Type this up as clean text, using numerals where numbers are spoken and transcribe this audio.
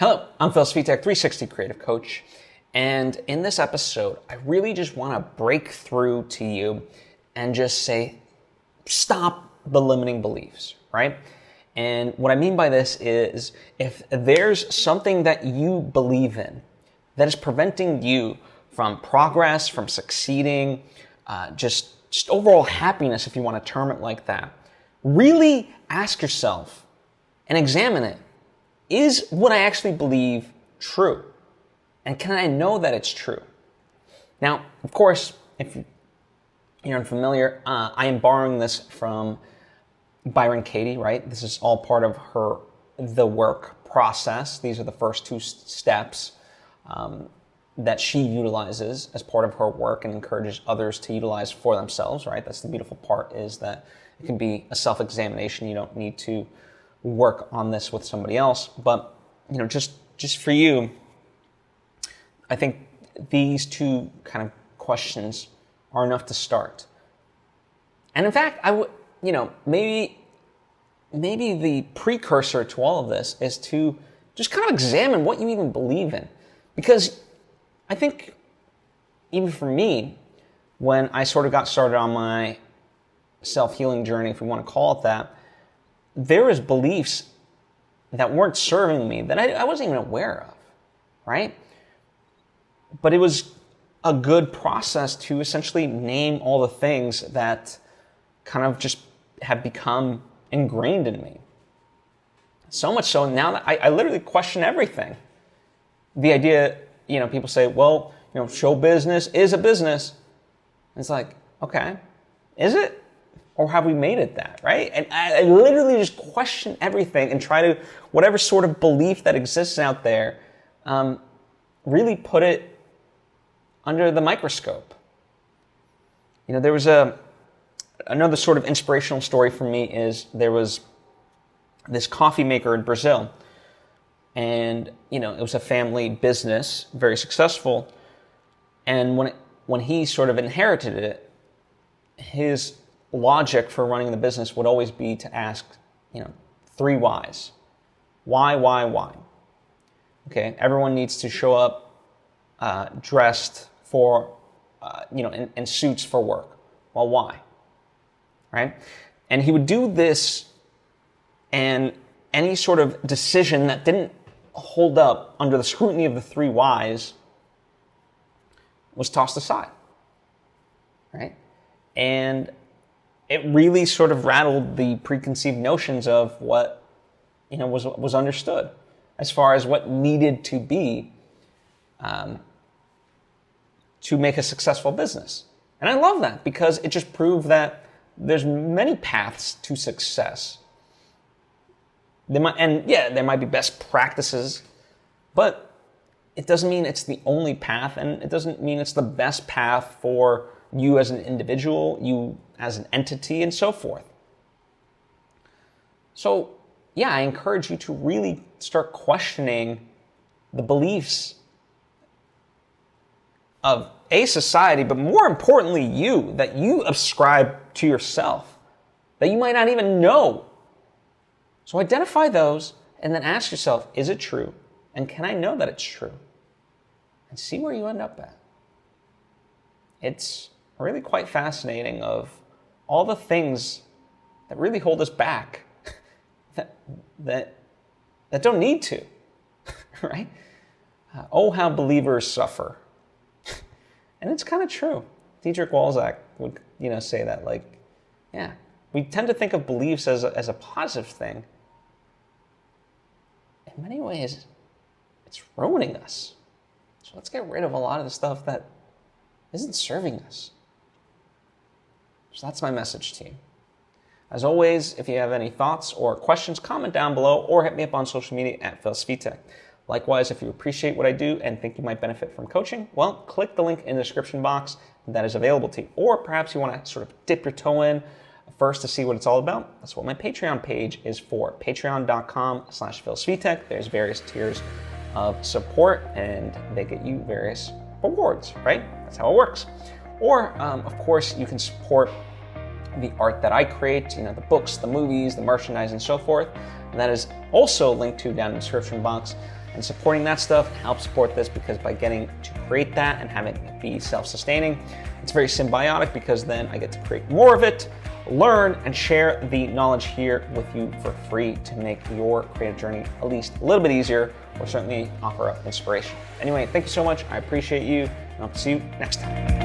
Hello, I'm Phil Svitek, 360 Creative Coach, and in this episode, I really just want to break through to you and just say, stop the limiting beliefs, right? And what I mean by this is, if there's something that you believe in that is preventing you from progress, from succeeding, just overall happiness, if you want to term it like that, really ask yourself and examine it. Is what I actually believe true? And can I know that it's true? Now, of course, if you're unfamiliar, I am borrowing this from Byron Katie, right? This is all part of the work process. These are the first two steps that she utilizes as part of her work and encourages others to utilize for themselves, right? That's the beautiful part, is that it can be a self-examination. You don't need to work on this with somebody else, but just for you, I think these two kind of questions are enough to start. And in fact, I would, maybe the precursor to all of this is to just kind of examine what you even believe in, because I think even for me, when I sort of got started on my self-healing journey, if we want to call it that, there was beliefs that weren't serving me that I wasn't even aware of, right? But it was a good process to essentially name all the things that kind of just have become ingrained in me. So much so now that I literally question everything. The idea, people say, well, show business is a business. It's like, okay, is it? Or have we made it that, right? And I literally just question everything and try to, whatever sort of belief that exists out there, really put it under the microscope. There was another sort of inspirational story for me is there was this coffee maker in Brazil, and it was a family business, very successful. And when he sort of inherited it, his logic for running the business would always be to ask, 3 whys. Why? Okay, everyone needs to show up dressed for, in suits for work. Well, why? Right? And he would do this, and any sort of decision that didn't hold up under the scrutiny of the 3 whys was tossed aside. Right? And it really sort of rattled the preconceived notions of what, was understood as far as what needed to be to make a successful business. And I love that, because it just proved that there's many paths to success. There might be best practices, but it doesn't mean it's the only path, and it doesn't mean it's the best path for you as an individual, you as an entity, and so forth. So, I encourage you to really start questioning the beliefs of a society, but more importantly, that you ascribe to yourself, that you might not even know. So identify those, and then ask yourself, is it true? And can I know that it's true? And see where you end up at. It's really quite fascinating of all the things that really hold us back that don't need to, right? Oh, how believers suffer. And it's kind of true. Dietrich Walzak would, say that, we tend to think of beliefs as a positive thing. In many ways, it's ruining us. So let's get rid of a lot of the stuff that isn't serving us. So that's my message to you. As always, if you have any thoughts or questions, comment down below or hit me up on social media at Phil Svitek. Likewise, if you appreciate what I do and think you might benefit from coaching, well, click the link in the description box that is available to you. Or perhaps you want to sort of dip your toe in first to see what it's all about. That's what my Patreon page is for, patreon.com/Phil Svitek. There's various tiers of support, and they get you various rewards, right? That's how it works. Or, of course, you can support the art that I create, the books, the movies, the merchandise, and so forth. And that is also linked to down in the description box. And supporting that stuff helps support this, because by getting to create that and have it be self-sustaining, it's very symbiotic, because then I get to create more of it, learn, and share the knowledge here with you for free to make your creative journey at least a little bit easier, or certainly offer up inspiration. Anyway, thank you so much. I appreciate you, and I'll see you next time.